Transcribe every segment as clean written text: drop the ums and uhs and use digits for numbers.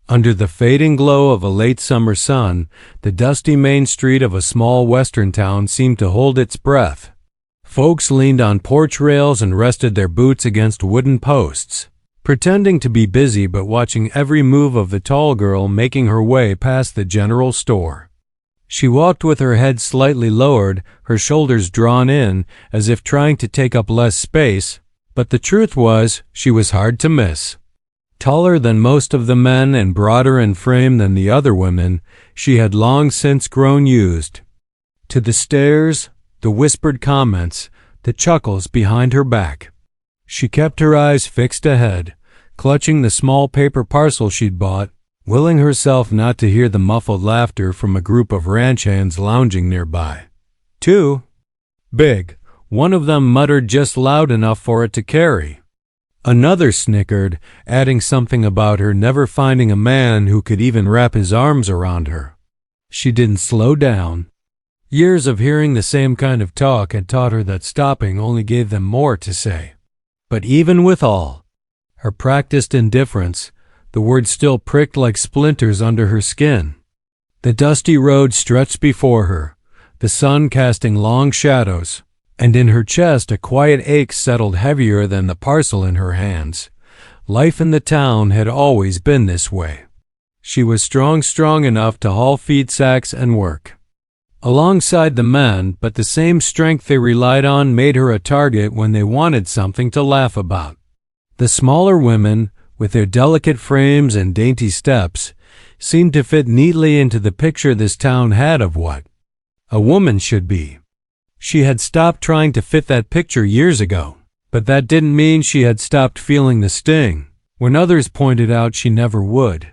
Under the fading glow of a late summer sun, the dusty main street of a small western town seemed to hold its breath. Folks leaned on porch rails and rested their boots against wooden posts, pretending to be busy but watching every move of the tall girl making her way past the general store. She walked with her head slightly lowered, her shoulders drawn in, as if trying to take up less space, but the truth was, she was hard to miss. Taller than most of the men and broader in frame than the other women, she had long since grown used to the stares, the whispered comments, the chuckles behind her back. She kept her eyes fixed ahead, clutching the small paper parcel she'd bought, willing herself not to hear the muffled laughter from a group of ranch hands lounging nearby. Too big, one of them muttered just loud enough for it to carry. Another snickered, adding something about her never finding a man who could even wrap his arms around her. She didn't slow down. Years of hearing the same kind of talk had taught her that stopping only gave them more to say. But even with all her practiced indifference, the words still pricked like splinters under her skin. The dusty road stretched before her, the sun casting long shadows, and in her chest a quiet ache settled heavier than the parcel in her hands. Life in the town had always been this way. She was strong enough to haul feed sacks and work alongside the men, but the same strength they relied on made her a target when they wanted something to laugh about. The smaller women, with their delicate frames and dainty steps, seemed to fit neatly into the picture this town had of what a woman should be. She had stopped trying to fit that picture years ago, but that didn't mean she had stopped feeling the sting when others pointed out she never would.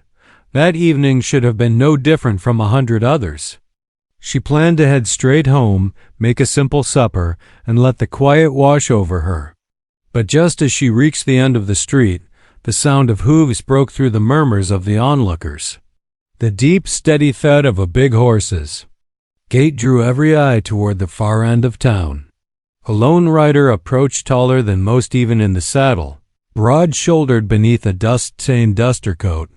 That evening should have been no different from 100 others. She planned to head straight home, make a simple supper, and let the quiet wash over her. But just as she reached the end of the street, the sound of hooves broke through the murmurs of the onlookers. The deep, steady thud of a big horse's gait drew every eye toward the far end of town. A lone rider approached, taller than most even in the saddle, broad-shouldered beneath a dust-stained duster coat,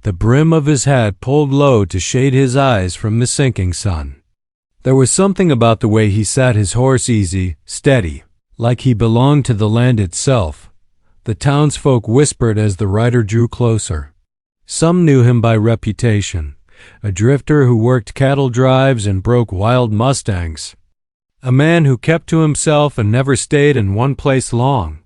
the brim of his hat pulled low to shade his eyes from the sinking sun. There was something about the way he sat his horse easy, steady, like he belonged to the land itself. The townsfolk whispered as the rider drew closer. Some knew him by reputation, a drifter who worked cattle drives and broke wild mustangs, a man who kept to himself and never stayed in one place long.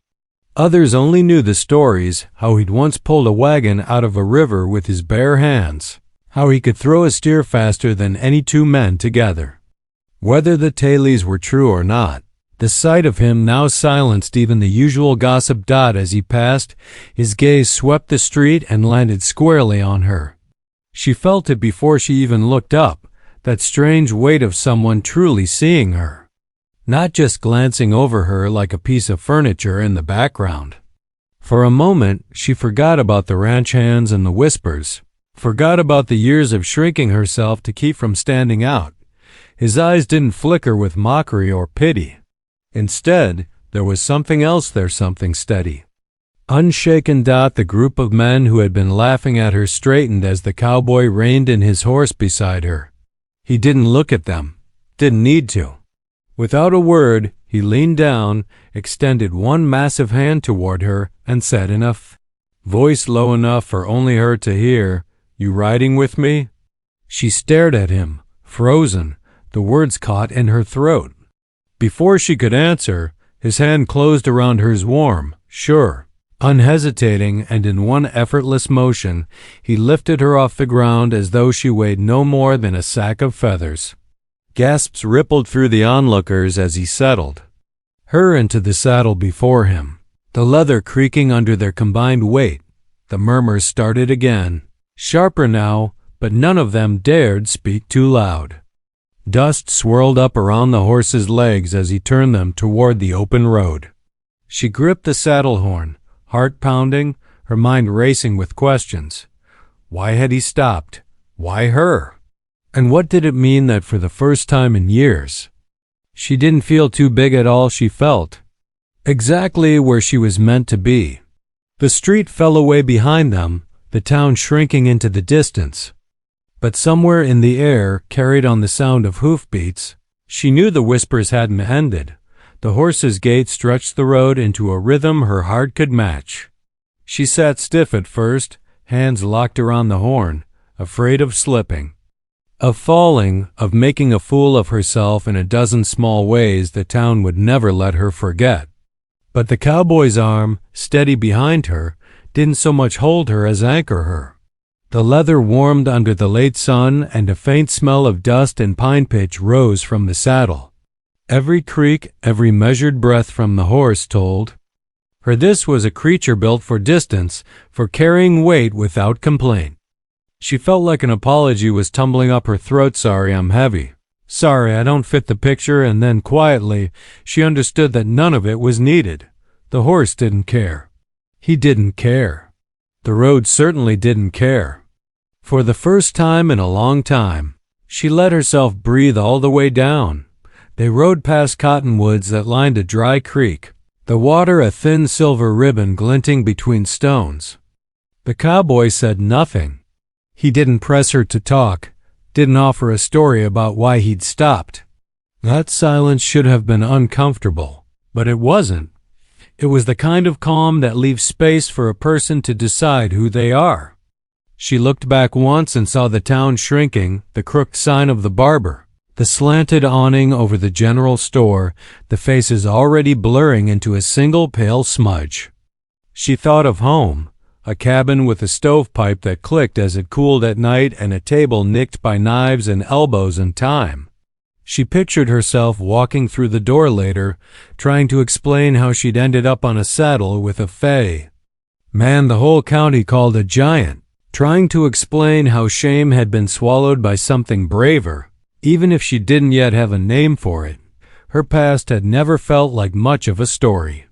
Others only knew the stories, how he'd once pulled a wagon out of a river with his bare hands, how he could throw a steer faster than any two men together. Whether the tales were true or not, the sight of him now silenced even the usual gossip. As he passed, his gaze swept the street and landed squarely on her. She felt it before she even looked up, that strange weight of someone truly seeing her, not just glancing over her like a piece of furniture in the background. For a moment, she forgot about the ranch hands and the whispers, forgot about the years of shrinking herself to keep from standing out. His eyes didn't flicker with mockery or pity. Instead, there was something else there, something steady. Unshaken. The group of men who had been laughing at her straightened as the cowboy reined in his horse beside her. He didn't look at them, didn't need to. Without a word, he leaned down, extended one massive hand toward her, and said in a voice low enough for only her to hear, "You riding with me?" She stared at him, frozen, the words caught in her throat. Before she could answer, his hand closed around hers warm, sure, unhesitating, and in one effortless motion, he lifted her off the ground as though she weighed no more than a sack of feathers. Gasps rippled through the onlookers as he settled her into the saddle before him, the leather creaking under their combined weight. The murmurs started again, sharper now, but none of them dared speak too loud. Dust swirled up around the horse's legs as he turned them toward the open road. She gripped the saddle horn, heart pounding, her mind racing with questions. Why had he stopped? Why her? And what did it mean that for the first time in years, she didn't feel too big at all? She felt exactly where she was meant to be. The street fell away behind them, the town shrinking into the distance. But somewhere in the air carried on the sound of hoofbeats. She knew the whispers hadn't ended. The horse's gait stretched the road into a rhythm her heart could match. She sat stiff at first, hands locked around the horn, afraid of slipping, of falling, of making a fool of herself in a dozen small ways the town would never let her forget. But the cowboy's arm, steady behind her, didn't so much hold her as anchor her. The leather warmed under the late sun, and a faint smell of dust and pine pitch rose from the saddle. Every creak, every measured breath from the horse told her this was a creature built for distance, for carrying weight without complaint. She felt like an apology was tumbling up her throat. Sorry, I'm heavy. Sorry, I don't fit the picture. And then quietly, she understood that none of it was needed. The horse didn't care. He didn't care. The road certainly didn't care. For the first time in a long time, she let herself breathe all the way down. They rode past cottonwoods that lined a dry creek, the water a thin silver ribbon glinting between stones. The cowboy said nothing. He didn't press her to talk, didn't offer a story about why he'd stopped. That silence should have been uncomfortable, but it wasn't. It was the kind of calm that leaves space for a person to decide who they are. She looked back once and saw the town shrinking, the crooked sign of the barber, the slanted awning over the general store, the faces already blurring into a single pale smudge. She thought of home, a cabin with a stovepipe that clicked as it cooled at night and a table nicked by knives and elbows and time. She pictured herself walking through the door later, trying to explain how she'd ended up on a saddle with a fae. Man the whole county called a giant, trying to explain how shame had been swallowed by something braver, even if she didn't yet have a name for it. Her past had never felt like much of a story.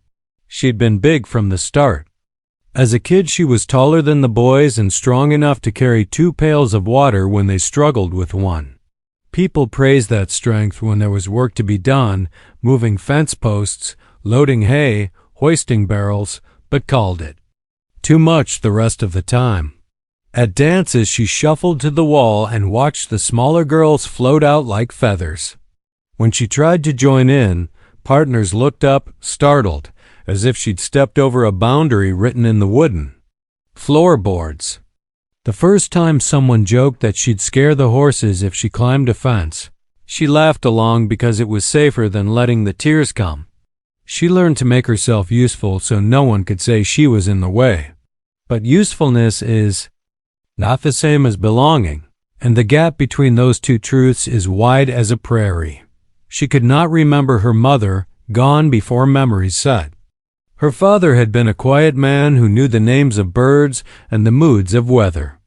She'd been big from the start. As a kid, she was taller than the boys and strong enough to carry 2 pails of water when they struggled with one. People praised that strength when there was work to be done, moving fence posts, loading hay, hoisting barrels, but called it too much the rest of the time. At dances, she shuffled to the wall and watched the smaller girls float out like feathers. When she tried to join in, partners looked up, startled, as if she'd stepped over a boundary written in the wooden floorboards. The first time someone joked that she'd scare the horses if she climbed a fence, she laughed along because it was safer than letting the tears come. She learned to make herself useful so no one could say she was in the way. But usefulness is not the same as belonging, and the gap between those two truths is wide as a prairie. She could not remember her mother, gone before memories set. Her father had been a quiet man who knew the names of birds and the moods of weather.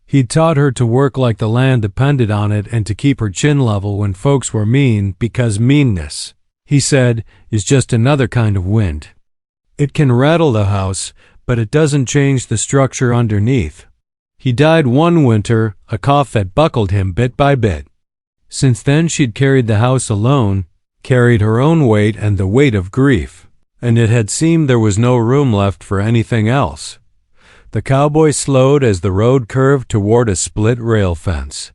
He'd taught her to work like the land depended on it and to keep her chin level when folks were mean, because meanness, he said, is just another kind of wind. It can rattle the house, but it doesn't change the structure underneath. He died one winter, a cough that buckled him bit by bit. Since then she'd carried the house alone, carried her own weight and the weight of grief, and it had seemed there was no room left for anything else. The cowboy slowed as the road curved toward a split rail fence.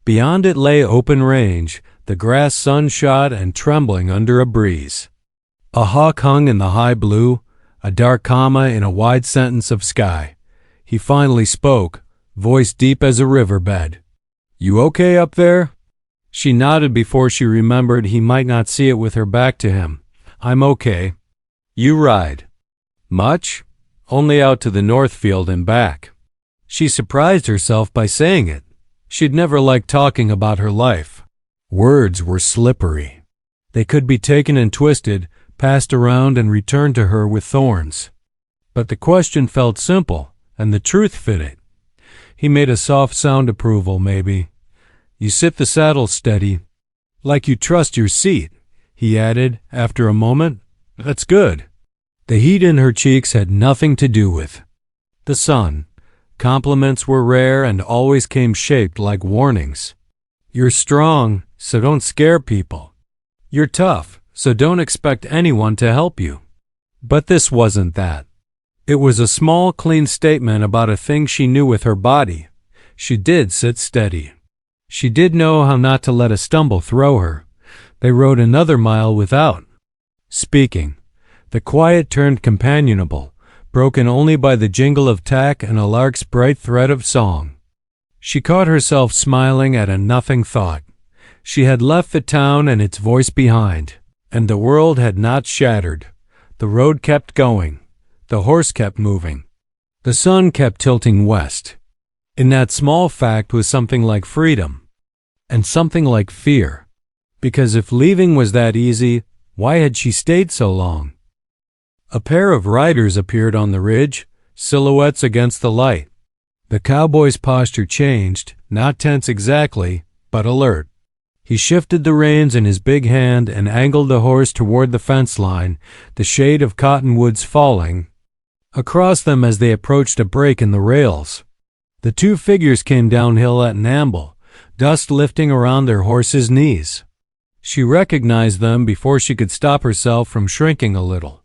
Beyond it lay open range, the grass sunshot and trembling under a breeze. A hawk hung in the high blue, a dark comma in a wide sentence of sky. He finally spoke, voice deep as a riverbed. "You okay up there?" She nodded before she remembered he might not see it with her back to him. "I'm okay." "You ride?" "Much? Only out to the Northfield and back." She surprised herself by saying it. She'd never liked talking about her life. Words were slippery. They could be taken and twisted, passed around and returned to her with thorns. But the question felt simple, and the truth fit it. He made a soft sound approval, maybe. "You sit the saddle steady, like you trust your seat," he added after a moment. "That's good." The heat in her cheeks had nothing to do with the sun. Compliments were rare and always came shaped like warnings. "You're strong, so don't scare people. You're tough, so don't expect anyone to help you." But this wasn't that. It was a small, clean statement about a thing she knew with her body. She did sit steady. She did know how not to let a stumble throw her. They rode another mile without speaking. The quiet turned companionable, broken only by the jingle of tack and a lark's bright thread of song. She caught herself smiling at a nothing thought. She had left the town and its voice behind, and the world had not shattered. The road kept going. The horse kept moving. The sun kept tilting west. In that small fact was something like freedom, and something like fear. Because if leaving was that easy, why had she stayed so long? A pair of riders appeared on the ridge, silhouettes against the light. The cowboy's posture changed, not tense exactly, but alert. He shifted the reins in his big hand and angled the horse toward the fence line, the shade of cottonwoods falling across them as they approached a break in the rails. The two figures came downhill at an amble, dust lifting around their horses' knees. She recognized them before she could stop herself from shrinking a little.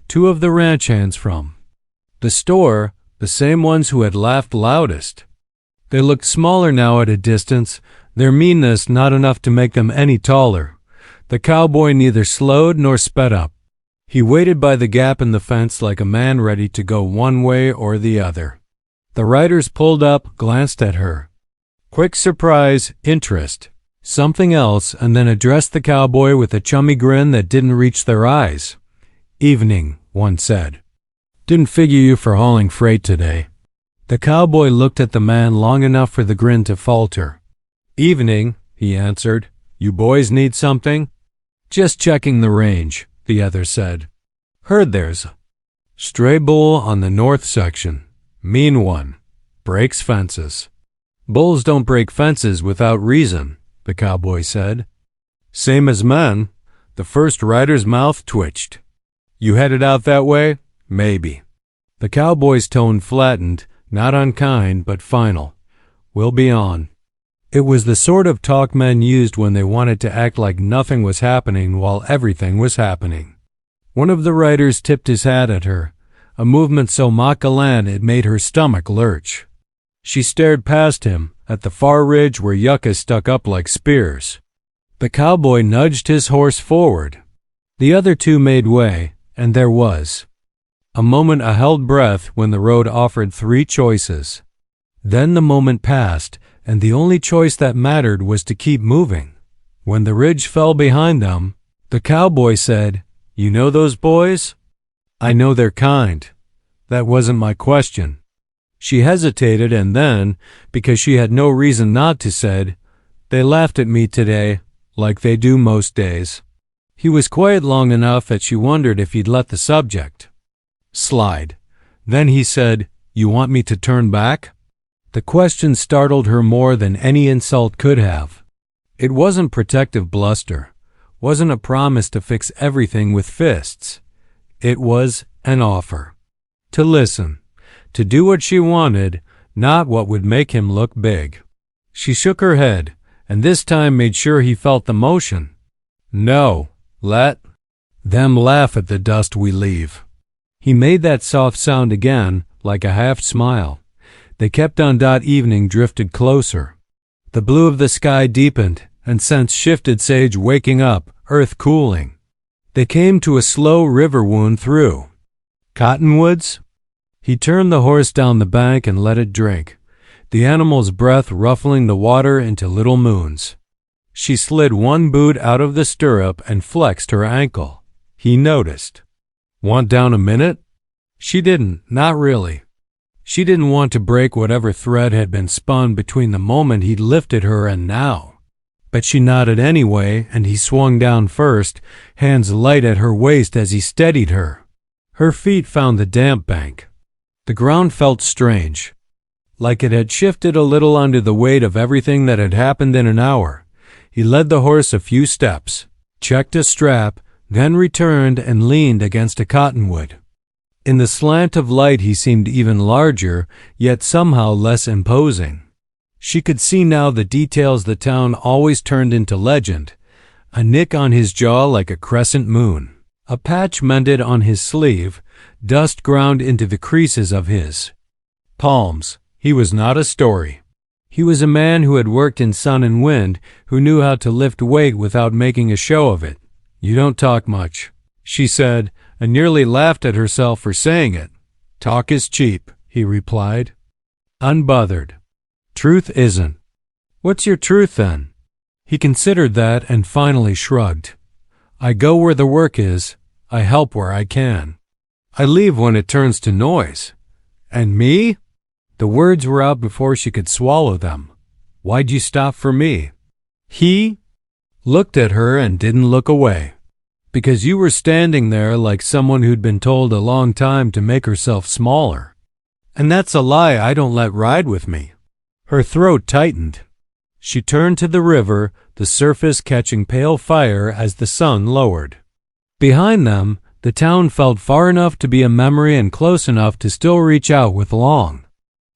Two of the ranch hands from the store, the same ones who had laughed loudest. They looked smaller now at a distance, their meanness not enough to make them any taller. The cowboy neither slowed nor sped up. He waited by the gap in the fence like a man ready to go one way or the other. The riders pulled up, glanced at her. Quick surprise, interest, something else, and then addressed the cowboy with a chummy grin that didn't reach their eyes. "Evening," one said. "Didn't figure you for hauling freight today." The cowboy looked at the man long enough for the grin to falter. "Evening," he answered. "You boys need something?" "Just checking the range," the other said. "Heard there's a stray bull on the north section. Mean one. Breaks fences." "Bulls don't break fences without reason," the cowboy said. "Same as men." The first rider's mouth twitched. "You headed out that way?" "Maybe." The cowboy's tone flattened, not unkind, but final. "We'll be on." It was the sort of talk men used when they wanted to act like nothing was happening while everything was happening. One of the riders tipped his hat at her, a movement so mock gallant it made her stomach lurch. She stared past him, at the far ridge where yuccas stuck up like spears. The cowboy nudged his horse forward. The other two made way, and there was a moment, a held breath, when the road offered three choices. Then the moment passed, and the only choice that mattered was to keep moving. When the ridge fell behind them, the cowboy said, "You know those boys?" "I know their kind." "That wasn't my question." She hesitated and then, because she had no reason not to, said, "They laughed at me today, like they do most days." He was quiet long enough that she wondered if he'd let the subject slide. Then he said, "You want me to turn back?" The question startled her more than any insult could have. It wasn't protective bluster, wasn't a promise to fix everything with fists. It was an offer. To listen, to do what she wanted, not what would make him look big. She shook her head, and this time made sure he felt the motion. "No, let them laugh at the dust we leave." He made that soft sound again, like a half smile. They kept on. Evening drifted closer. The blue of the sky deepened, and scents shifted, sage waking up, earth cooling. They came to a slow river wound through cottonwoods. He turned the horse down the bank and let it drink, the animal's breath ruffling the water into little moons. She slid one boot out of the stirrup and flexed her ankle. He noticed. "Want down a minute?" She didn't, not really. She didn't want to break whatever thread had been spun between the moment he'd lifted her and now. But she nodded anyway, and he swung down first, hands light at her waist as he steadied her. Her feet found the damp bank. The ground felt strange, like it had shifted a little under the weight of everything that had happened in an hour. He led the horse a few steps, checked a strap, then returned and leaned against a cottonwood. In the slant of light he seemed even larger, yet somehow less imposing. She could see now the details the town always turned into legend: a nick on his jaw like a crescent moon, a patch mended on his sleeve, Dust ground into the creases of his palms. He was not a story. He was a man who had worked in sun and wind, who knew how to lift weight without making a show of it. "You don't talk much," she said, and nearly laughed at herself for saying it. "Talk is cheap," he replied, unbothered. "Truth isn't." "What's your truth, then?" He considered that and finally shrugged. "I go where the work is. I help where I can. I leave when it turns to noise." "And me?" The words were out before she could swallow them. "Why'd you stop for me?" He looked at her and didn't look away. "Because you were standing there like someone who'd been told a long time to make herself smaller. And that's a lie I don't let ride with me." Her throat tightened. She turned to the river, the surface catching pale fire as the sun lowered. Behind them, the town felt far enough to be a memory and close enough to still reach out with long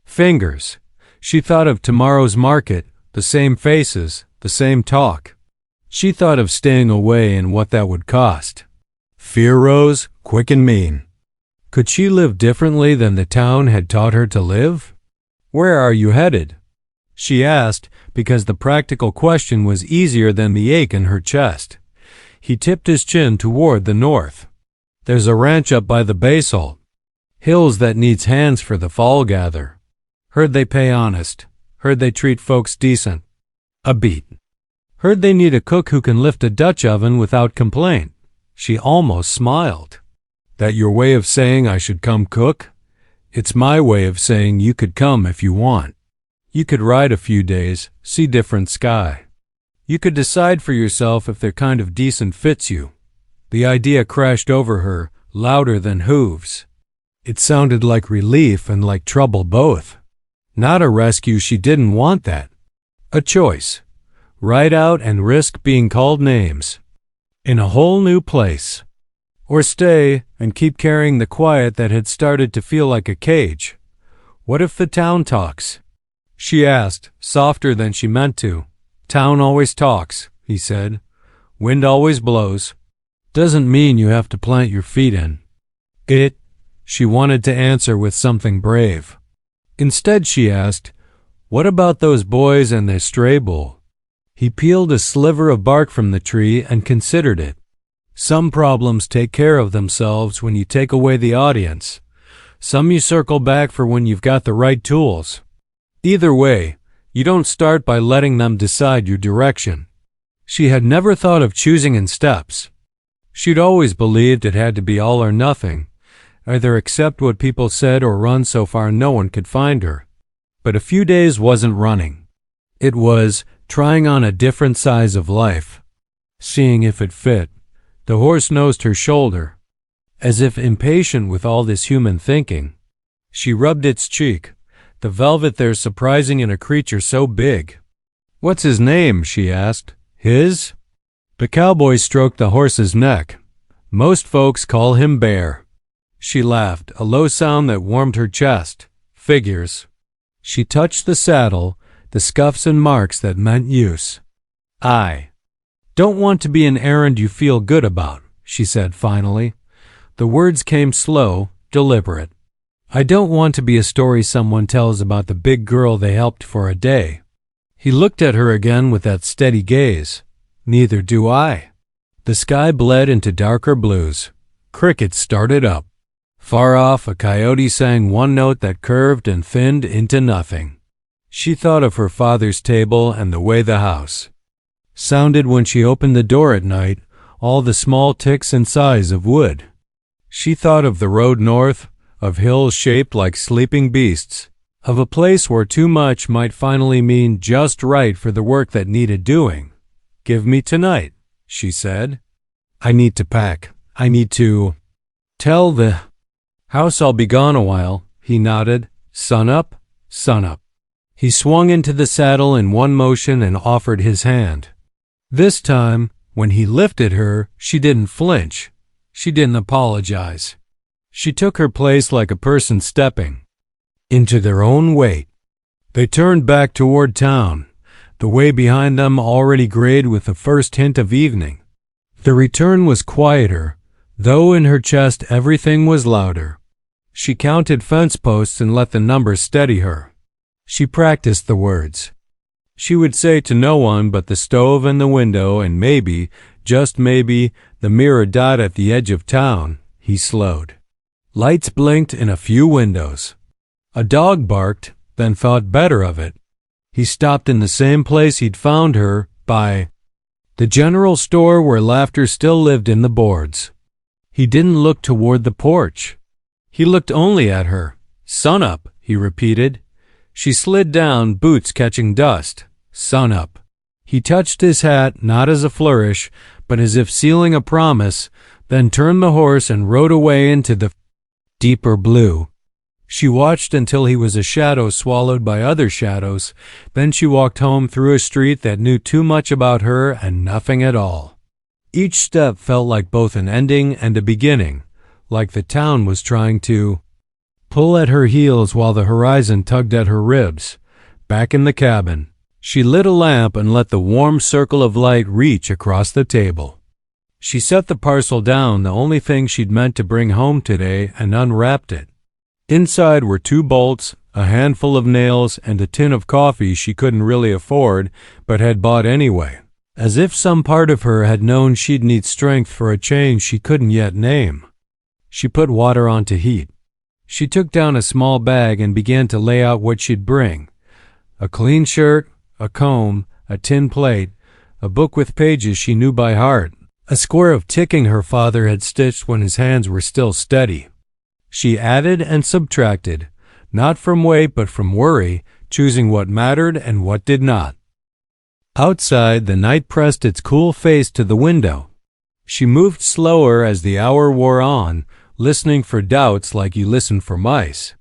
fingers. She thought of tomorrow's market, the same faces, the same talk. She thought of staying away and what that would cost. Fear rose, quick and mean. Could she live differently than the town had taught her to live? "Where are you headed?" she asked, because the practical question was easier than the ache in her chest. He tipped his chin toward the north. "There's a ranch up by the basalt. Hills that needs hands for the fall gather. Heard they pay honest. Heard they treat folks decent. A beat. Heard they need a cook who can lift a Dutch oven without complaint." She almost smiled. "That your way of saying I should come cook? It's my way of saying you could come if you want. You could ride a few days, see different sky. You could decide for yourself if their kind of decent fits you." The idea crashed over her, louder than hooves. It sounded like relief and like trouble both. Not a rescue, she didn't want that. A choice. Ride out and risk being called names. In a whole new place. Or stay and keep carrying the quiet that had started to feel like a cage. "What if the town talks?" she asked, softer than she meant to. "Town always talks," he said. "Wind always blows. Doesn't mean you have to plant your feet in it." She wanted to answer with something brave. Instead she asked, "What about those boys and their stray bull?" He peeled a sliver of bark from the tree and considered it. Some problems take care of themselves when you take away the audience. Some you circle back for when you've got the right tools. Either way, you don't start by letting them decide your direction. She had never thought of choosing in steps. She'd always believed it had to be all or nothing, either accept what people said or run so far no one could find her. But a few days wasn't running. It was trying on a different size of life, seeing if it fit. The horse nosed her shoulder, as if impatient with all this human thinking. She rubbed its cheek, the velvet there surprising in a creature so big. "What's his name?" she asked. "His?" The cowboy stroked the horse's neck. "Most folks call him Bear." She laughed, a low sound that warmed her chest. "Figures." She touched the saddle, the scuffs and marks that meant use. "I don't want to be an errand you feel good about," she said finally. The words came slow, deliberate. "I don't want to be a story someone tells about the big girl they helped for a day." He looked at her again with that steady gaze. "Neither do I." The sky bled into darker blues. Crickets started up. Far off, a coyote sang one note that curved and thinned into nothing. She thought of her father's table and the way the house sounded when she opened the door at night, all the small ticks and sighs of wood. She thought of the road north, of hills shaped like sleeping beasts, of a place where too much might finally mean just right for the work that needed doing. "Give me tonight," she said. "I need to pack. I need to tell the house I'll be gone a while." He nodded. "Sun up, sun up." He swung into the saddle in one motion and offered his hand. This time, when he lifted her, she didn't flinch. She didn't apologize. She took her place like a person stepping into their own weight. They turned back toward town, the way behind them already grayed with the first hint of evening. The return was quieter, though in her chest everything was louder. She counted fence posts and let the numbers steady her. She practiced the words. She would say to no one but the stove and the window and maybe, just maybe, the mirror dot at the edge of town. He slowed. Lights blinked in a few windows. A dog barked, then thought better of it. He stopped in the same place he'd found her, by the general store where laughter still lived in the boards. He didn't look toward the porch. He looked only at her. "Sunup," he repeated. She slid down, boots catching dust. "Sunup." He touched his hat, not as a flourish, but as if sealing a promise, then turned the horse and rode away into the deeper blue. She watched until he was a shadow swallowed by other shadows. Then she walked home through a street that knew too much about her and nothing at all. Each step felt like both an ending and a beginning, like the town was trying to pull at her heels while the horizon tugged at her ribs. Back in the cabin, she lit a lamp and let the warm circle of light reach across the table. She set the parcel down, the only thing she'd meant to bring home today, and unwrapped it. Inside were 2 bolts, a handful of nails, and a tin of coffee she couldn't really afford, but had bought anyway, as if some part of her had known she'd need strength for a change she couldn't yet name. She put water on to heat. She took down a small bag and began to lay out what she'd bring. A clean shirt, a comb, a tin plate, a book with pages she knew by heart, a square of ticking her father had stitched when his hands were still steady. She added and subtracted, not from weight but from worry, choosing what mattered and what did not. Outside, the night pressed its cool face to the window. She moved slower as the hour wore on, listening for doubts like you listen for mice.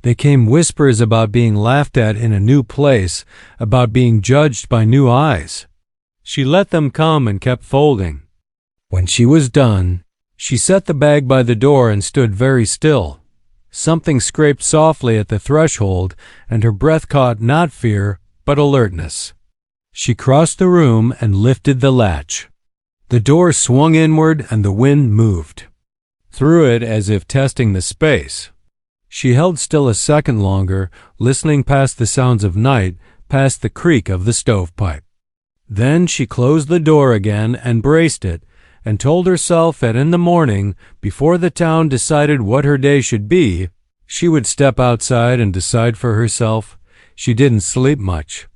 They came whispers about being laughed at in a new place, about being judged by new eyes. She let them come and kept folding. When she was done, she set the bag by the door and stood very still. Something scraped softly at the threshold, and her breath caught not fear, but alertness. She crossed the room and lifted the latch. The door swung inward and the wind moved through it as if testing the space. She held still a second longer, listening past the sounds of night, past the creak of the stovepipe. Then she closed the door again and braced it, and told herself that in the morning, before the town decided what her day should be, she would step outside and decide for herself. She didn't sleep much.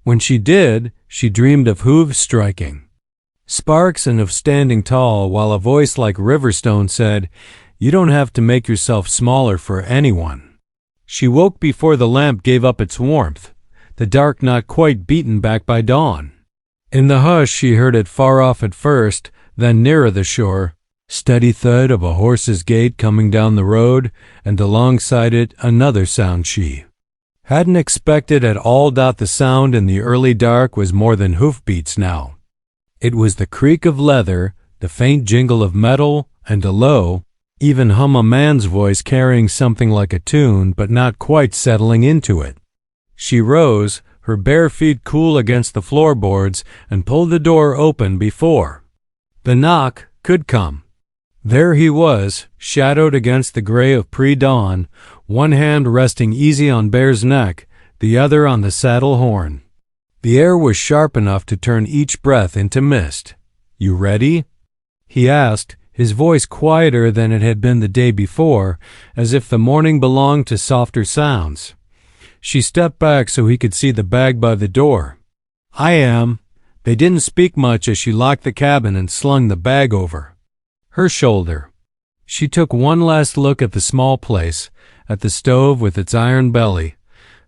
When she did, she dreamed of hooves striking sparks and of standing tall, while a voice like Riverstone said, "You don't have to make yourself smaller for anyone." She woke before the lamp gave up its warmth, the dark not quite beaten back by dawn. In the hush she heard it far off at first, then nearer the shore, steady thud of a horse's gait coming down the road, and alongside it another sound she hadn't expected at all. The sound in the early dark was more than hoofbeats now. It was the creak of leather, the faint jingle of metal, and a low, even hum, a man's voice carrying something like a tune but not quite settling into it. She rose, her bare feet cool against the floorboards, and pulled the door open before the knock could come. There he was, shadowed against the gray of pre-dawn, one hand resting easy on Bear's neck, the other on the saddle horn. The air was sharp enough to turn each breath into mist. "You ready?" he asked, his voice quieter than it had been the day before, as if the morning belonged to softer sounds. She stepped back so he could see the bag by the door. "I am." They didn't speak much as she locked the cabin and slung the bag over her shoulder. She took one last look at the small place, at the stove with its iron belly,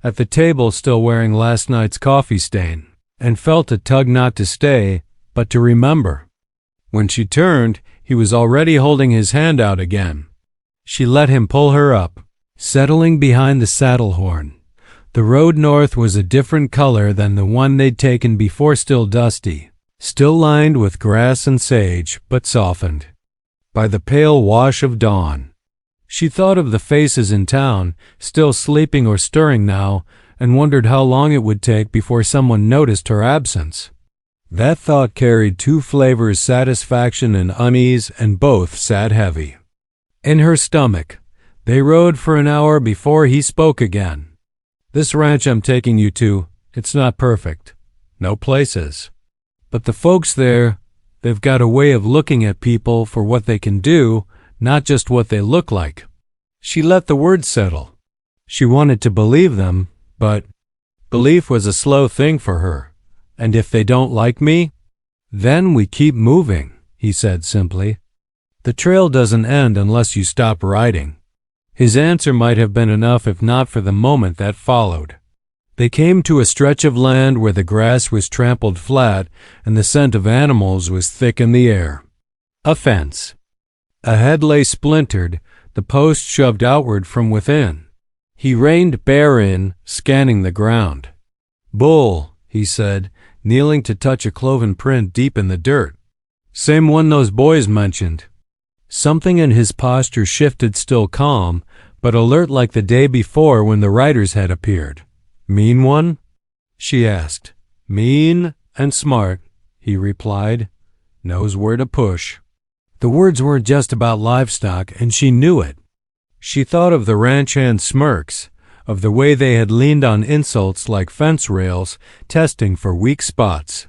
at the table still wearing last night's coffee stain, and felt a tug not to stay, but to remember. When she turned, he was already holding his hand out again. She let him pull her up, settling behind the saddle horn. The road north was a different color than the one they'd taken before, still dusty, still lined with grass and sage, but softened by the pale wash of dawn. She thought of the faces in town, still sleeping or stirring now, and wondered how long it would take before someone noticed her absence. That thought carried 2 flavors, satisfaction and unease, and both sat heavy in her stomach. They rode for an hour before he spoke again. "This ranch I'm taking you to, it's not perfect. No places. But the folks there, they've got a way of looking at people for what they can do, not just what they look like." She let the words settle. She wanted to believe them, but belief was a slow thing for her. "And if they don't like me, then we keep moving," he said simply. "The trail doesn't end unless you stop riding." His answer might have been enough if not for the moment that followed. They came to a stretch of land where the grass was trampled flat and the scent of animals was thick in the air. A fence. Ahead lay splintered, the post shoved outward from within. He reined Bear in, scanning the ground. "Bull," he said, kneeling to touch a cloven print deep in the dirt. "Same one those boys mentioned." Something in his posture shifted, still calm, but alert like the day before when the riders had appeared. "Mean one?" she asked. "Mean and smart," he replied. "Knows where to push." The words weren't just about livestock, and she knew it. She thought of the ranch hand smirks, of the way they had leaned on insults like fence rails, testing for weak spots.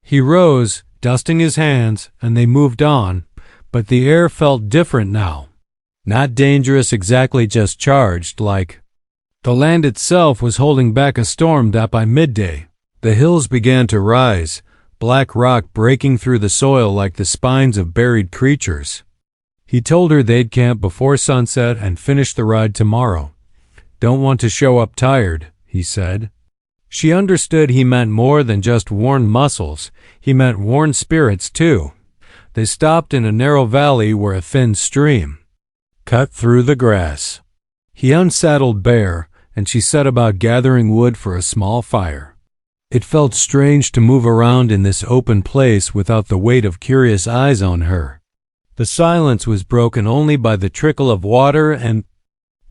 He rose, dusting his hands, and they moved on, but the air felt different now. Not dangerous exactly, just charged, like the land itself was holding back a storm that by midday. The hills began to rise, black rock breaking through the soil like the spines of buried creatures. He told her they'd camp before sunset and finish the ride tomorrow. "Don't want to show up tired," he said. She understood he meant more than just worn muscles. He meant worn spirits, too. They stopped in a narrow valley where a thin stream cut through the grass. He unsaddled Bear, and she set about gathering wood for a small fire. It felt strange to move around in this open place without the weight of curious eyes on her. The silence was broken only by the trickle of water and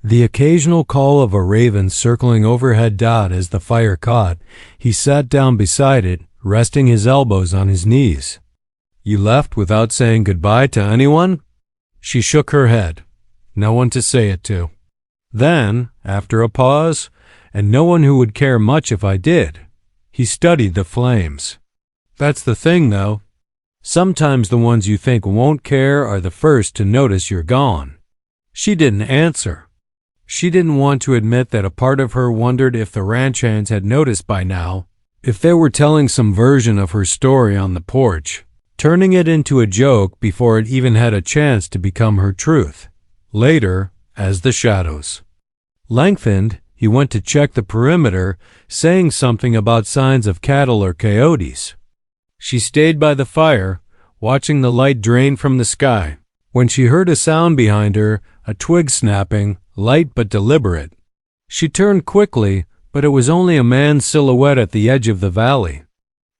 the occasional call of a raven circling overhead. As the fire caught, he sat down beside it, resting his elbows on his knees. "You left without saying goodbye to anyone?" She shook her head. "No one to say it to." Then, after a pause, "And no one who would care much if I did." He studied the flames. "That's the thing, though. Sometimes the ones you think won't care are the first to notice you're gone." She didn't answer. She didn't want to admit that a part of her wondered if the ranch hands had noticed by now, if they were telling some version of her story on the porch, turning it into a joke before it even had a chance to become her truth. Later, as the shadows lengthened, he went to check the perimeter, saying something about signs of cattle or coyotes. She stayed by the fire, watching the light drain from the sky. When she heard a sound behind her, a twig snapping, light but deliberate. She turned quickly, but it was only a man's silhouette at the edge of the valley.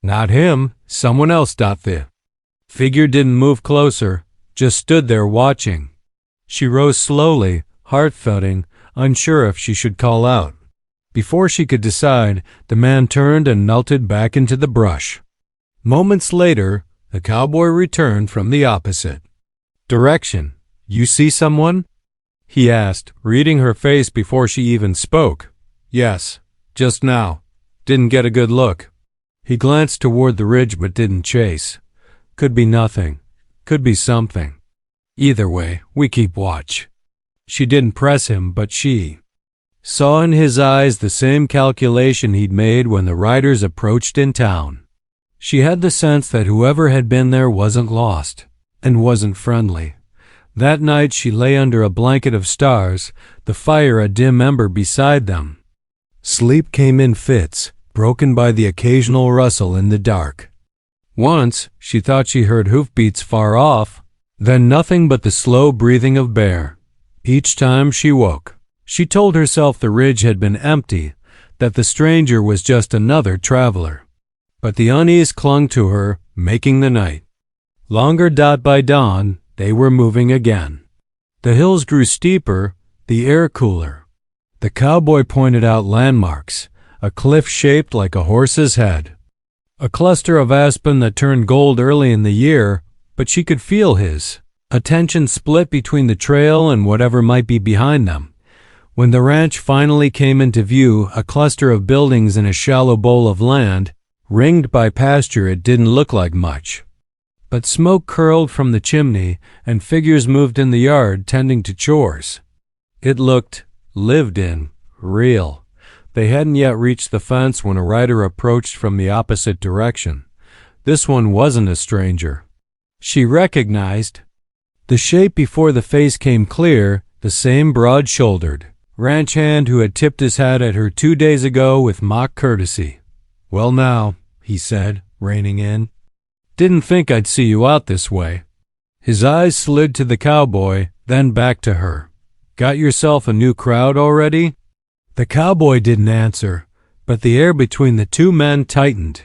Not him, someone else. The figure didn't move closer, just stood there watching. She rose slowly, heart thudding, unsure if she should call out. Before she could decide, the man turned and melted back into the brush. Moments later, the cowboy returned from the opposite direction. "You see someone?" he asked, reading her face before she even spoke. "Yes, just now. Didn't get a good look." He glanced toward the ridge but didn't chase. "Could be nothing. Could be something. Either way, we keep watch." She didn't press him, but she saw in his eyes the same calculation he'd made when the riders approached in town. She had the sense that whoever had been there wasn't lost, and wasn't friendly. That night she lay under a blanket of stars, the fire a dim ember beside them. Sleep came in fits, broken by the occasional rustle in the dark. Once, she thought she heard hoofbeats far off, then nothing but the slow breathing of Bear. Each time she woke, she told herself the ridge had been empty, that the stranger was just another traveler. But the unease clung to her, making the night longer. By dawn, they were moving again. The hills grew steeper, the air cooler. The cowboy pointed out landmarks, a cliff shaped like a horse's head, a cluster of aspen that turned gold early in the year, but she could feel his Attention split between the trail and whatever might be behind them. When the ranch finally came into view, a cluster of buildings in a shallow bowl of land, ringed by pasture, it didn't look like much. But smoke curled from the chimney, and figures moved in the yard tending to chores. It looked lived in, real. They hadn't yet reached the fence when a rider approached from the opposite direction. This one wasn't a stranger. She recognized the shape before the face came clear, the same broad-shouldered ranch hand who had tipped his hat at her 2 days ago with mock courtesy. "Well now," he said, reining in. "Didn't think I'd see you out this way." His eyes slid to the cowboy, then back to her. "Got yourself a new crowd already?" The cowboy didn't answer, but the air between the two men tightened.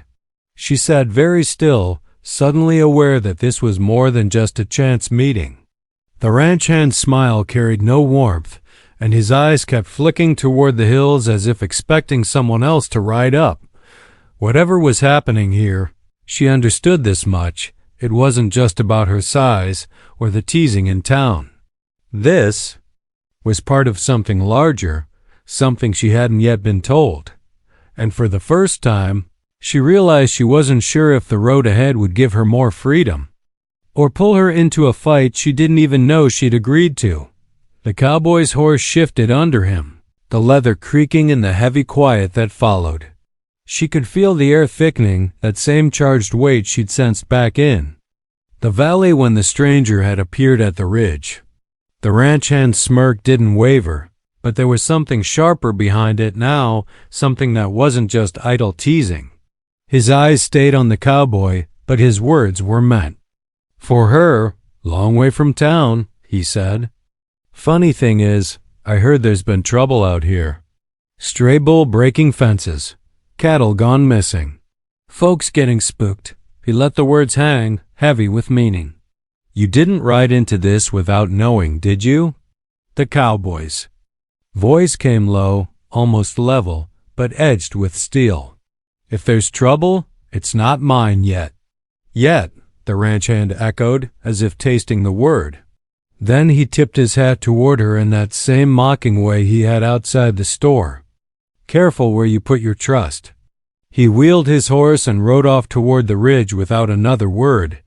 She sat very still, suddenly aware that this was more than just a chance meeting. The ranch hand's smile carried no warmth, and his eyes kept flicking toward the hills as if expecting someone else to ride up. Whatever was happening here, she understood this much. It wasn't just about her size or the teasing in town. This was part of something larger, something she hadn't yet been told. And for the first time, she realized she wasn't sure if the road ahead would give her more freedom, or pull her into a fight she didn't even know she'd agreed to. The cowboy's horse shifted under him, the leather creaking in the heavy quiet that followed. She could feel the air thickening, that same charged weight she'd sensed back in the valley when the stranger had appeared at the ridge. The ranch hand's smirk didn't waver, but there was something sharper behind it now, something that wasn't just idle teasing. His eyes stayed on the cowboy, but his words were meant. "For her, long way from town," he said. "Funny thing is, I heard there's been trouble out here. Stray bull breaking fences, cattle gone missing, folks getting spooked." He let the words hang, heavy with meaning. "You didn't ride into this without knowing, did you?" The cowboy's voice came low, almost level, but edged with steel. "If there's trouble, it's not mine yet." "Yet," the ranch hand echoed, as if tasting the word. Then he tipped his hat toward her in that same mocking way he had outside the store. "Careful where you put your trust." He wheeled his horse and rode off toward the ridge without another word,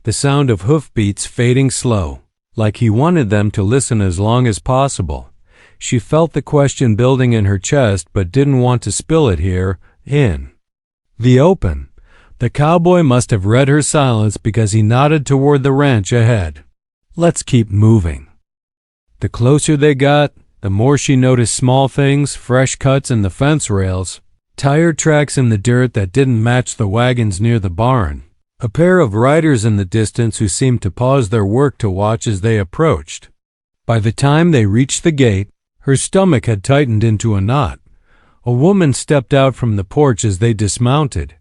the sound of hoofbeats fading slow, like he wanted them to listen as long as possible. She felt the question building in her chest but didn't want to spill it here, in the open. The cowboy must have read her silence because he nodded toward the ranch ahead. "Let's keep moving." The closer they got, the more she noticed small things, fresh cuts in the fence rails, tire tracks in the dirt that didn't match the wagons near the barn, a pair of riders in the distance who seemed to pause their work to watch as they approached. By the time they reached the gate, her stomach had tightened into a knot. A woman stepped out from the porch as they dismounted.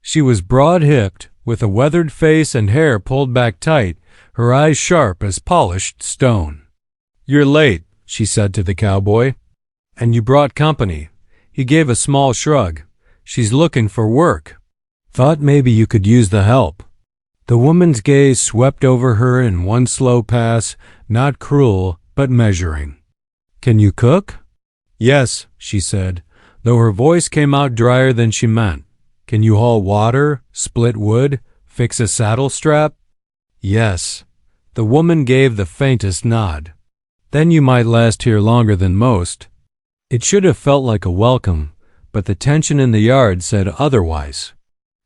She was broad-hipped, with a weathered face and hair pulled back tight, her eyes sharp as polished stone. "You're late," she said to the cowboy. "And you brought company." He gave a small shrug. "She's looking for work. Thought maybe you could use the help." The woman's gaze swept over her in one slow pass, not cruel, but measuring. "Can you cook?" "Yes," she said, though her voice came out drier than she meant. "Can you haul water, split wood, fix a saddle strap?" "Yes." The woman gave the faintest nod. "Then you might last here longer than most." It should have felt like a welcome, but the tension in the yard said otherwise.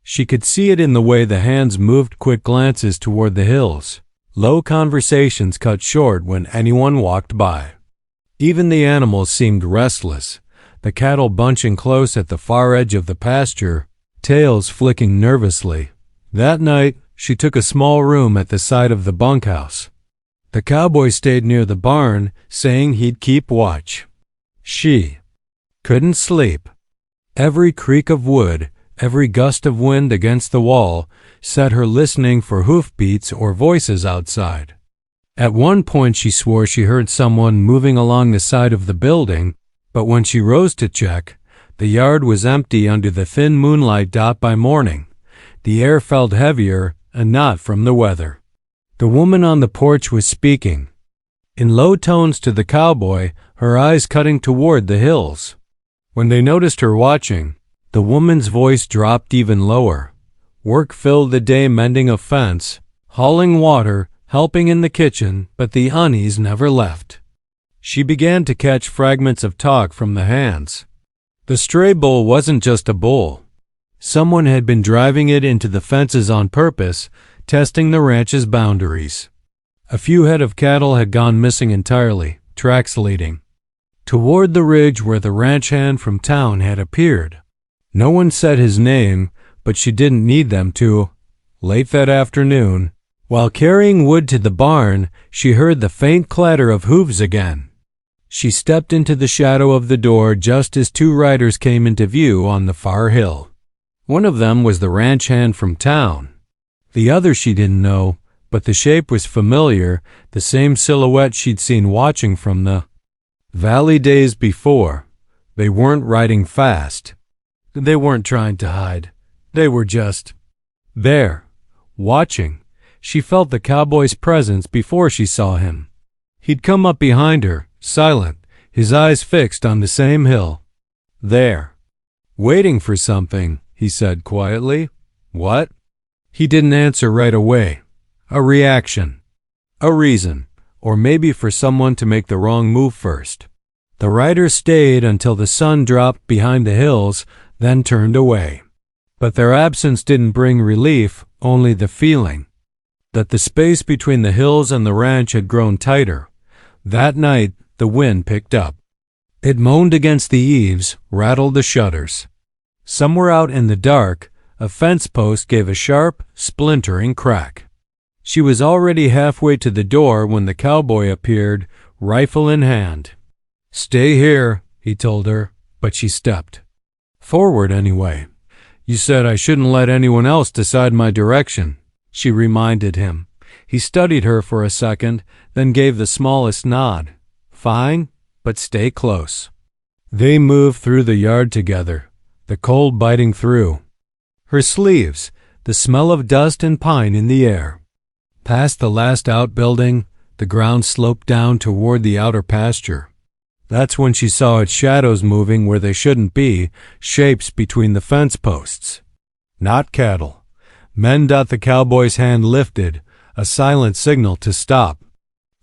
She could see it in the way the hands moved quick glances toward the hills. Low conversations cut short when anyone walked by. Even the animals seemed restless, the cattle bunching close at the far edge of the pasture, tails flicking nervously. That night, she took a small room at the side of the bunkhouse. The cowboy stayed near the barn, saying he'd keep watch. She couldn't sleep. Every creak of wood, every gust of wind against the wall, set her listening for hoofbeats or voices outside. At one point she swore she heard someone moving along the side of the building, but when she rose to check, the yard was empty under the thin moonlight dot by morning. The air felt heavier, and not from the weather. The woman on the porch was speaking, in low tones to the cowboy, her eyes cutting toward the hills. When they noticed her watching, the woman's voice dropped even lower. Work filled the day mending a fence, hauling water, helping in the kitchen, but the unease never left. She began to catch fragments of talk from the hands. The stray bull wasn't just a bull. Someone had been driving it into the fences on purpose, testing the ranch's boundaries. A few head of cattle had gone missing entirely, tracks leading toward the ridge where the ranch hand from town had appeared. No one said his name, but she didn't need them to. Late that afternoon, while carrying wood to the barn, she heard the faint clatter of hooves again. She stepped into the shadow of the door just as two riders came into view on the far hill. One of them was the ranch hand from town. The other she didn't know, but the shape was familiar, the same silhouette she'd seen watching from the valley days before. They weren't riding fast. They weren't trying to hide. They were just there, watching. She felt the cowboy's presence before she saw him. He'd come up behind her, silent, his eyes fixed on the same hill. There. Waiting for something, he said quietly. What? He didn't answer right away. A reaction. A reason. Or maybe for someone to make the wrong move first. The rider stayed until the sun dropped behind the hills, then turned away. But their absence didn't bring relief, only the feeling that the space between the hills and the ranch had grown tighter. That night, the wind picked up. It moaned against the eaves, rattled the shutters. Somewhere out in the dark, a fence post gave a sharp, splintering crack. She was already halfway to the door when the cowboy appeared, rifle in hand. Stay here, he told her, but she stepped forward anyway. You said I shouldn't let anyone else decide my direction, she reminded him. He studied her for a second, then gave the smallest nod. Fine, but stay close. They moved through the yard together, the cold biting through her sleeves, the smell of dust and pine in the air. Past the last outbuilding, the ground sloped down toward the outer pasture. That's when she saw its shadows moving where they shouldn't be, shapes between the fence posts. Not cattle. The cowboy's hand lifted, a silent signal to stop.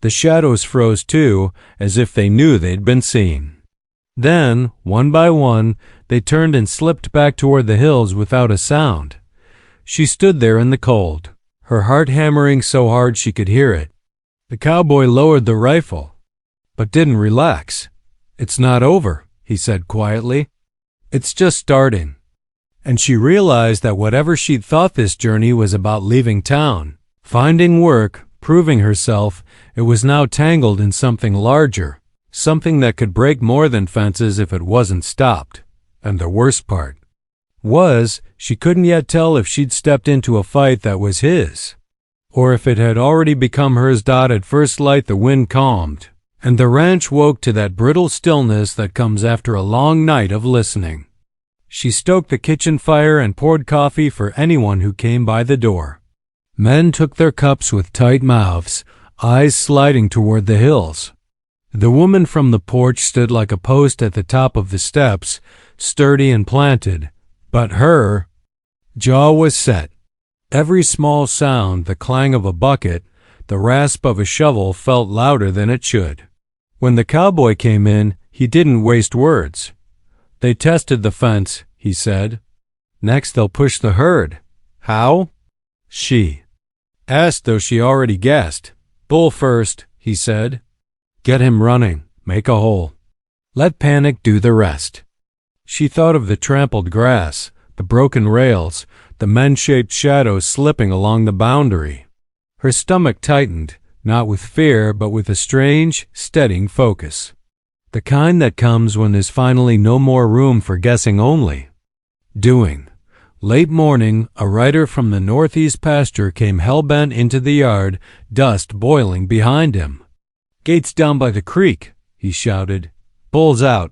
The shadows froze too, as if they knew they'd been seen. Then, one by one, they turned and slipped back toward the hills without a sound. She stood there in the cold, her heart hammering so hard she could hear it. The cowboy lowered the rifle, but didn't relax. It's not over, he said quietly. It's just starting. And she realized that whatever she'd thought this journey was about leaving town, finding work, proving herself, it was now tangled in something larger, something that could break more than fences if it wasn't stopped. And the worst part was, she couldn't yet tell if she'd stepped into a fight that was his, or if it had already become hers. At first light the wind calmed, and the ranch woke to that brittle stillness that comes after a long night of listening. She stoked the kitchen fire and poured coffee for anyone who came by the door. Men took their cups with tight mouths, eyes sliding toward the hills. The woman from the porch stood like a post at the top of the steps, sturdy and planted, but her jaw was set. Every small sound, the clang of a bucket, the rasp of a shovel, felt louder than it should. When the cowboy came in, he didn't waste words. They tested the fence, he said. Next they'll push the herd. How? She asked, though she already guessed. Bull first, he said. Get him running, make a hole. Let panic do the rest. She thought of the trampled grass, the broken rails, the men-shaped shadows slipping along the boundary. Her stomach tightened, not with fear, but with a strange, steadying focus. The kind that comes when there's finally no more room for guessing only. Doing. Late morning, a rider from the northeast pasture came hell-bent into the yard, dust boiling behind him. Gates down by the creek, he shouted. Bulls out.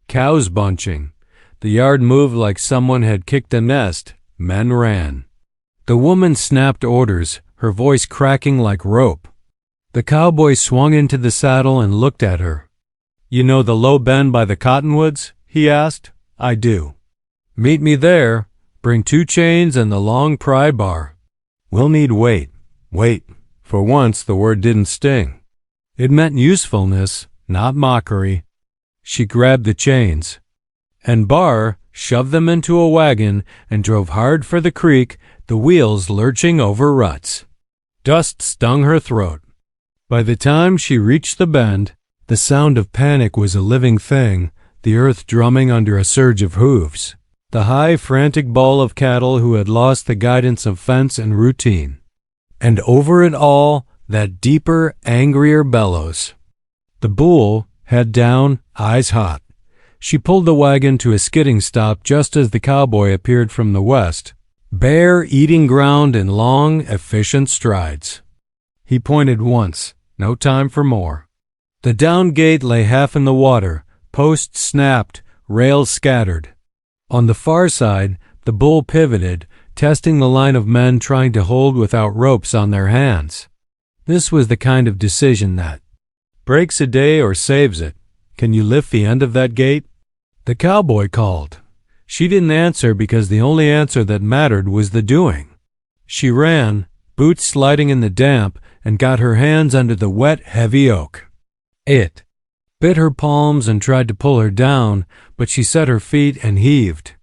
Cows bunching. The yard moved like someone had kicked a nest. Men ran. The woman snapped orders, her voice cracking like rope. The cowboy swung into the saddle and looked at her. "You know the low bend by the cottonwoods?" he asked. "I do. Meet me there. Bring 2 chains and the long pry bar. We'll need weight." Weight. For once, the word didn't sting. It meant usefulness, not mockery. She grabbed the chains and bar, shoved them into a wagon, and drove hard for the creek, the wheels lurching over ruts. Dust stung her throat. By the time she reached the bend, the sound of panic was a living thing, the earth drumming under a surge of hooves, the high, frantic bawl of cattle who had lost the guidance of fence and routine. And over it all, that deeper, angrier bellows. The bull, head down, eyes hot. She pulled the wagon to a skidding stop just as the cowboy appeared from the west, bare, eating ground in long, efficient strides. He pointed once, no time for more. The down gate lay half in the water, posts snapped, rails scattered. On the far side, the bull pivoted, testing the line of men trying to hold without ropes on their hands. This was the kind of decision that breaks a day or saves it. Can you lift the end of that gate? The cowboy called. She didn't answer because the only answer that mattered was the doing. She ran, boots sliding in the damp, and got her hands under the wet, heavy oak. It bit her palms and tried to pull her down, but she set her feet and heaved.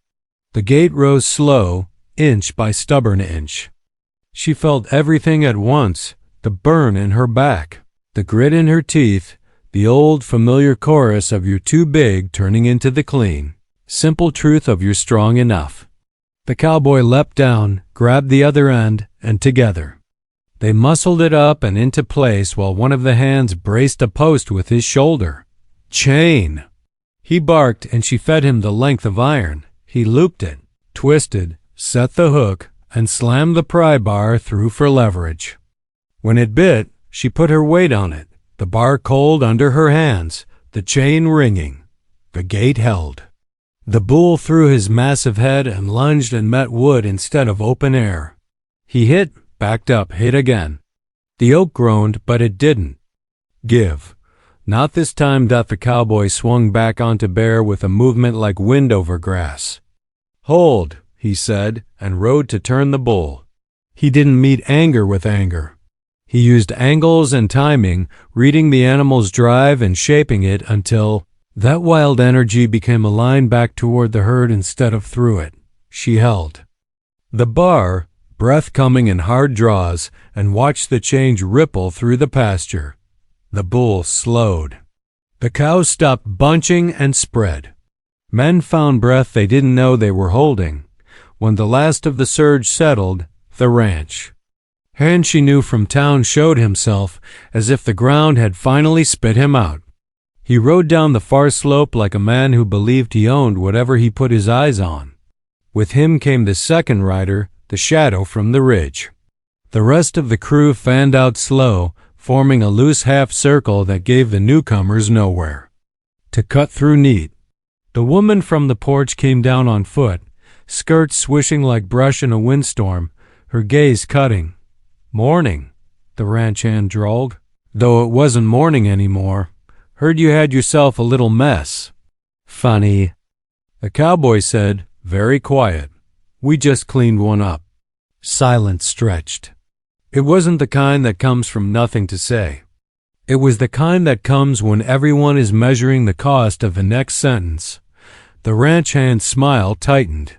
The gate rose slow, inch by stubborn inch. She felt everything at once, the burn in her back, the grit in her teeth, the old familiar chorus of "you're too big" turning into the clean, simple truth of "you're strong enough." The cowboy leapt down, grabbed the other end, and together they muscled it up and into place while one of the hands braced a post with his shoulder. Chain! He barked and she fed him the length of iron. He looped it, twisted, set the hook, and slammed the pry bar through for leverage. When it bit, she put her weight on it, the bar cold under her hands, the chain ringing. The gate held. The bull threw his massive head and lunged and met wood instead of open air. He hit, backed up, hit again. The oak groaned, but it didn't give. Not this time. The cowboy swung back onto Bear with a movement like wind over grass. "Hold," he said, and rode to turn the bull. He didn't meet anger with anger. He used angles and timing, reading the animal's drive and shaping it until that wild energy became a line back toward the herd instead of through it. She held the bar, breath coming in hard draws, and watched the change ripple through the pasture. The bull slowed. The cows stopped bunching and spread. Men found breath they didn't know they were holding. When the last of the surge settled, the ranch hand she knew from town showed himself, as if the ground had finally spit him out. He rode down the far slope like a man who believed he owned whatever he put his eyes on. With him came the second rider, the shadow from the ridge. The rest of the crew fanned out slow, forming a loose half circle that gave the newcomers nowhere to cut through neat. The woman from the porch came down on foot, skirts swishing like brush in a windstorm, her gaze cutting. "Morning," the ranch hand drawled, though it wasn't morning anymore. "Heard you had yourself a little mess." "Funny," the cowboy said, very quiet. "We just cleaned one up." Silence stretched. It wasn't the kind that comes from nothing to say. It was the kind that comes when everyone is measuring the cost of the next sentence. The ranch hand's smile tightened.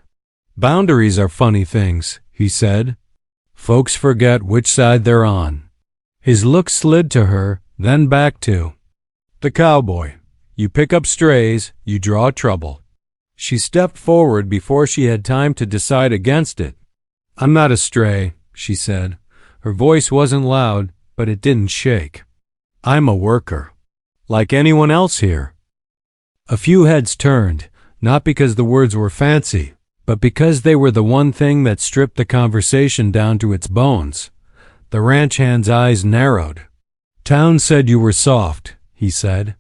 "Boundaries are funny things," he said. "Folks forget which side they're on." His look slid to her, then back to the cowboy. "You pick up strays, you draw trouble." She stepped forward before she had time to decide against it. "I'm not a stray," she said. Her voice wasn't loud, but it didn't shake. "I'm a worker, like anyone else here." A few heads turned, not because the words were fancy, but because they were the one thing that stripped the conversation down to its bones. The ranch hand's eyes narrowed. "Town said you were soft," he said.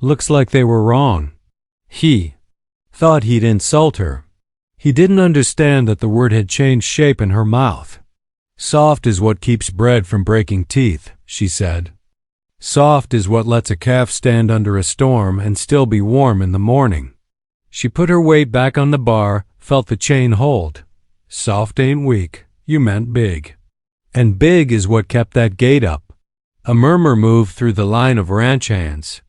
"Looks like they were wrong." He thought he'd insult her. He didn't understand that the word had changed shape in her mouth. Soft is what keeps bread from breaking teeth, she said. Soft is what lets a calf stand under a storm and still be warm in the morning. She put her weight back on the bar, felt the chain hold. Soft ain't weak, you meant big. And big is what kept that gate up. A murmur moved through the line of ranch hands.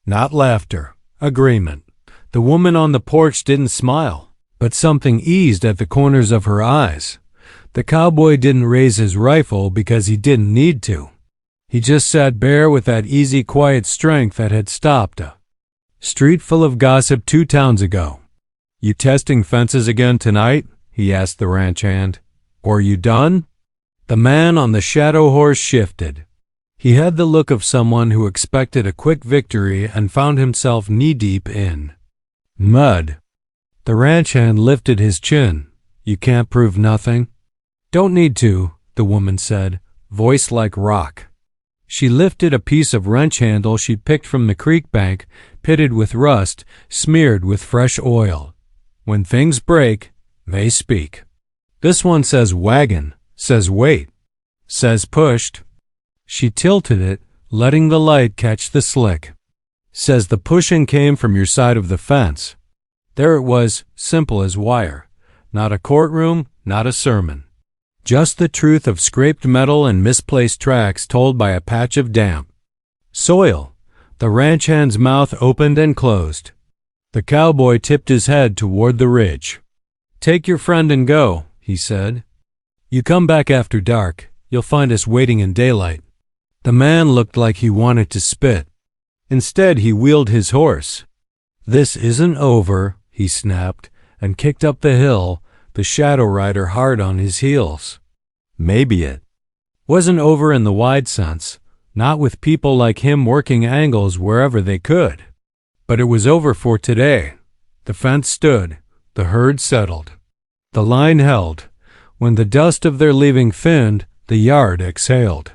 Not laughter, agreement. The woman on the porch didn't smile, but something eased at the corners of her eyes. The cowboy didn't raise his rifle because he didn't need to. He just sat bare with that easy, quiet strength that had stopped a street full of gossip 2 towns ago. You testing fences again tonight? He asked the ranch hand. Or you done? The man on the shadow horse shifted. He had the look of someone who expected a quick victory and found himself knee-deep in mud. The ranch hand lifted his chin. You can't prove nothing? Don't need to, the woman said, voice like rock. She lifted a piece of wrench handle she picked from the creek bank, pitted with rust, smeared with fresh oil. When things break, they speak. This one says wagon, says wait, says pushed. She tilted it, letting the light catch the slick. Says the pushing came from your side of the fence. There it was, simple as wire. Not a courtroom, not a sermon. Just the truth of scraped metal and misplaced tracks told by a patch of damp soil. The ranch hand's mouth opened and closed. The cowboy tipped his head toward the ridge. Take your friend and go, he said. You come back after dark. You'll find us waiting in daylight. The man looked like he wanted to spit. Instead, he wheeled his horse. This isn't over, he snapped, and kicked up the hill, the shadow rider hard on his heels. Maybe it wasn't over in the wide sense, not with people like him working angles wherever they could. But it was over for today. The fence stood, the herd settled. The line held. When the dust of their leaving thinned, the yard exhaled.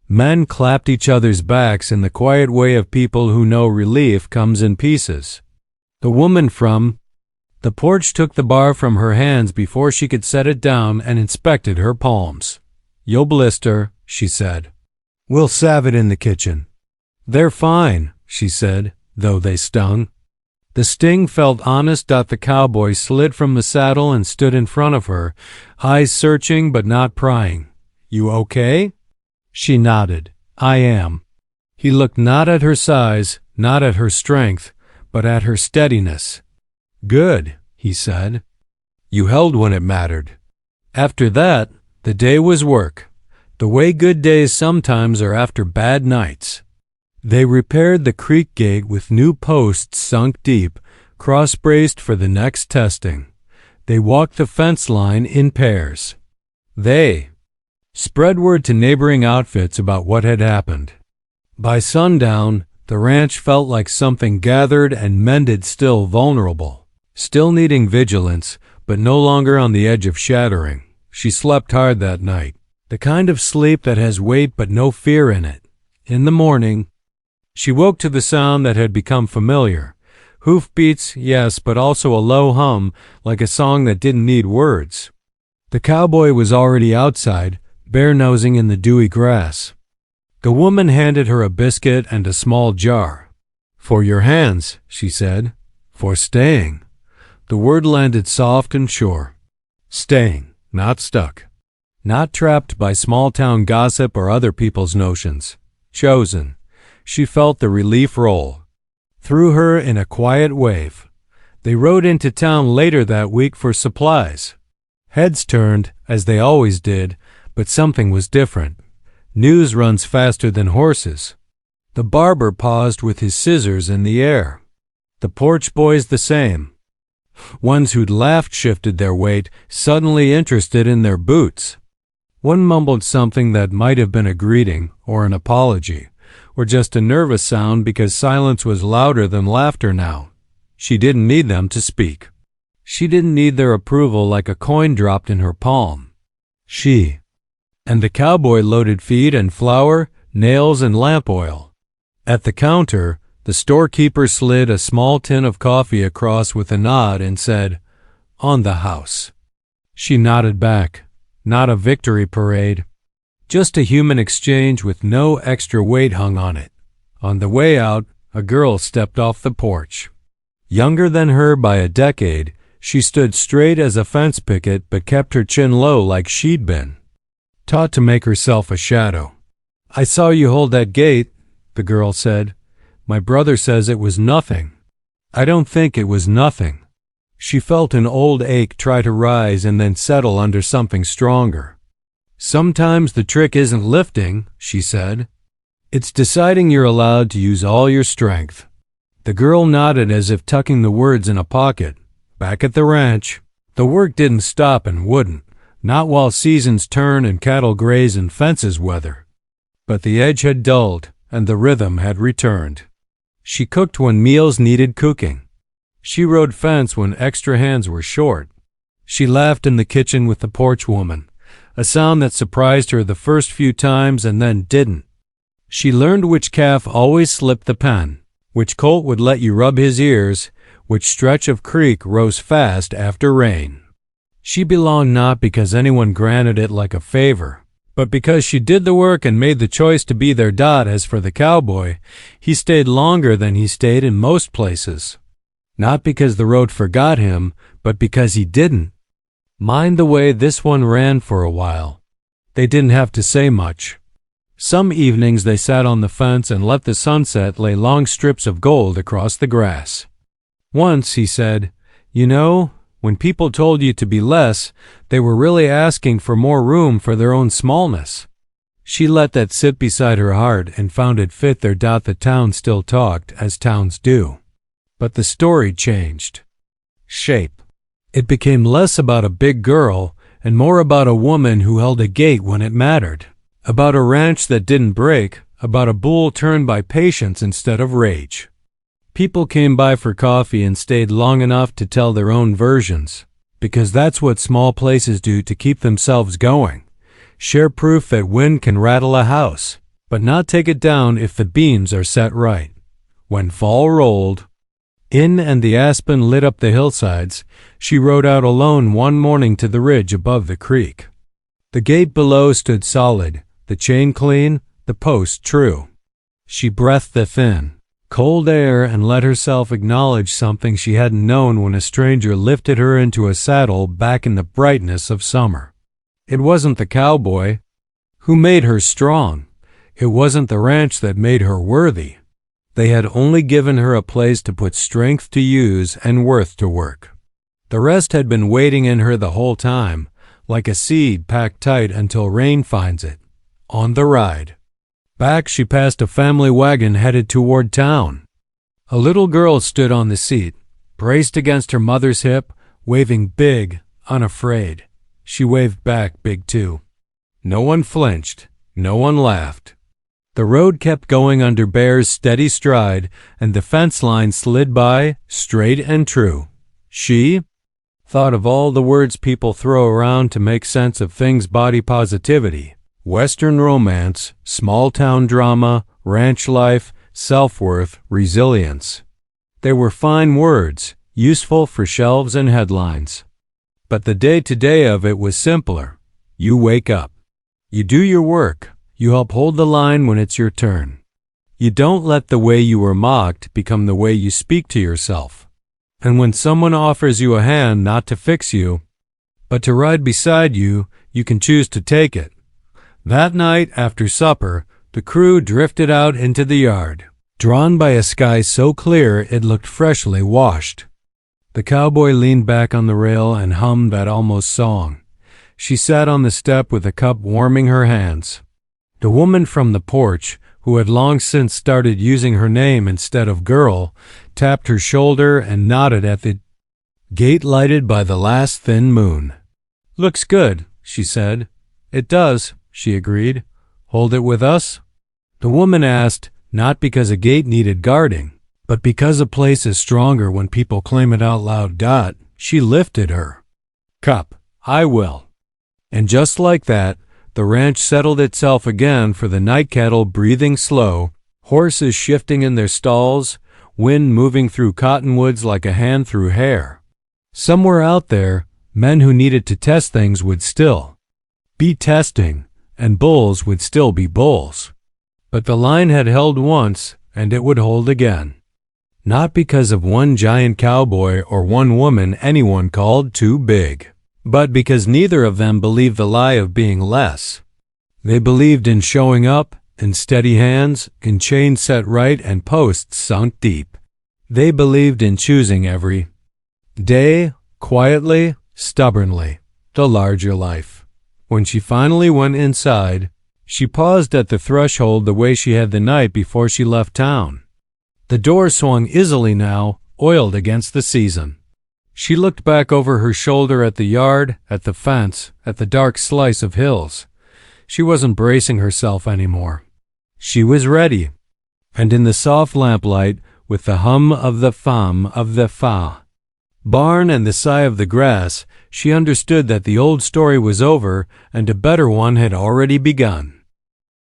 Men clapped each other's backs in the quiet way of people who know relief comes in pieces. The woman from the porch took the bar from her hands before she could set it down and inspected her palms. You'll blister, she said. We'll salve it in the kitchen. They're fine, she said, though they stung. The sting felt honest. The cowboy slid from the saddle and stood in front of her, eyes searching but not prying. You okay? She nodded. I am. He looked not at her size, not at her strength, but at her steadiness. Good, he said. You held when it mattered. After that, the day was work. The way good days sometimes are after bad nights. They repaired the creek gate with new posts sunk deep, cross-braced for the next testing. They walked the fence line in pairs. They spread word to neighboring outfits about what had happened. By sundown, the ranch felt like something gathered and mended, still vulnerable. Still needing vigilance, but no longer on the edge of shattering. She slept hard that night. The kind of sleep that has weight but no fear in it. In the morning, she woke to the sound that had become familiar. Hoofbeats, yes, but also a low hum, like a song that didn't need words. The cowboy was already outside, bare-nosing in the dewy grass. The woman handed her a biscuit and a small jar. For your hands, she said. For staying. The word landed soft and sure. Staying, not stuck. Not trapped by small-town gossip or other people's notions. Chosen. She felt the relief roll through her in a quiet wave. They rode into town later that week for supplies. Heads turned, as they always did, but something was different. News runs faster than horses. The barber paused with his scissors in the air. The porch boys the same. Ones who'd laughed shifted their weight, suddenly interested in their boots. One mumbled something that might have been a greeting or an apology, or just a nervous sound because silence was louder than laughter now. She didn't need them to speak. She didn't need their approval like a coin dropped in her palm. And the cowboy loaded feed and flour, nails and lamp oil. At the counter, the storekeeper slid a small tin of coffee across with a nod and said, On the house. She nodded back. not a victory parade. Just a human exchange with no extra weight hung on it. On the way out, a girl stepped off the porch. Younger than her by a decade, she stood straight as a fence picket but kept her chin low like she'd been taught to make herself a shadow. "I saw you hold that gate," the girl said. "My brother says it was nothing." "I don't think it was nothing." She felt an old ache try to rise and then settle under something stronger. "Sometimes the trick isn't lifting," she said. "It's deciding you're allowed to use all your strength." The girl nodded as if tucking the words in a pocket. Back at the ranch, the work didn't stop and wouldn't, not while seasons turn and cattle graze and fences weather. But the edge had dulled and the rhythm had returned. She cooked when meals needed cooking. She rode fence when extra hands were short. She laughed in the kitchen with the porch woman, a sound that surprised her the first few times and then didn't. She learned which calf always slipped the pen, which colt would let you rub his ears, which stretch of creek rose fast after rain. She belonged not because anyone granted it like a favor, but because she did the work and made the choice to be their dot. As for the cowboy, he stayed longer than he stayed in most places. Not because the road forgot him, but because he didn't. Mind the way this one ran for a while. They didn't have to say much. Some evenings they sat on the fence and let the sunset lay long strips of gold across the grass. Once he said, "You know, when people told you to be less, they were really asking for more room for their own smallness." She let that sit beside her heart and found it fit their dot. The town still talked, as towns do. But the story changed shape. It became less about a big girl and more about a woman who held a gate when it mattered, about a ranch that didn't break, about a bull turned by patience instead of rage. People came by for coffee and stayed long enough to tell their own versions, because that's what small places do to keep themselves going. Share proof that wind can rattle a house, but not take it down if the beams are set right. When fall rolled in and the aspen lit up the hillsides, she rode out alone one morning to the ridge above the creek. The gate below stood solid, the chain clean, the post true. She breathed the thin, cold air and let herself acknowledge something she hadn't known when a stranger lifted her into a saddle back in the brightness of summer. It wasn't the cowboy who made her strong. It wasn't the ranch that made her worthy. They had only given her a place to put strength to use and worth to work. The rest had been waiting in her the whole time, like a seed packed tight until rain finds it. On the ride back, she passed a family wagon headed toward town. A little girl stood on the seat, braced against her mother's hip, waving big, unafraid. She waved back big too. No one flinched. No one laughed. The road kept going under Bear's steady stride, and the fence line slid by, straight and true. She thought of all the words people throw around to make sense of things: body positivity, Western romance, small-town drama, ranch life, self-worth, resilience. They were fine words, useful for shelves and headlines. But the day-to-day of it was simpler. You wake up. You do your work. You help hold the line when it's your turn. You don't let the way you were mocked become the way you speak to yourself. And when someone offers you a hand, not to fix you, but to ride beside you, you can choose to take it. That night, after supper, the crew drifted out into the yard, drawn by a sky so clear it looked freshly washed. The cowboy leaned back on the rail and hummed that almost song. She sat on the step with a cup warming her hands. The woman from the porch, who had long since started using her name instead of girl, tapped her shoulder and nodded at the gate lighted by the last thin moon. "Looks good," she said. "It does," she agreed. "Hold it with us?" The woman asked, not because a gate needed guarding, but because a place is stronger when people claim it out loud. She lifted her cup. "I will." And just like that, the ranch settled itself again for the night cattle breathing slow, horses shifting in their stalls, wind moving through cottonwoods like a hand through hair. Somewhere out there, men who needed to test things would still be testing, and bulls would still be bulls. But the line had held once, and it would hold again. Not because of one giant cowboy or one woman anyone called too big, but because neither of them believed the lie of being less. They believed in showing up, in steady hands, in chains set right and posts sunk deep. They believed in choosing every day, quietly, stubbornly, the larger life. When she finally went inside, she paused at the threshold the way she had the night before she left town. The door swung easily now, oiled against the season. She looked back over her shoulder at the yard, at the fence, at the dark slice of hills. She wasn't bracing herself anymore. She was ready. And in the soft lamplight, with the hum of the barn and the sigh of the grass, she understood that the old story was over and a better one had already begun.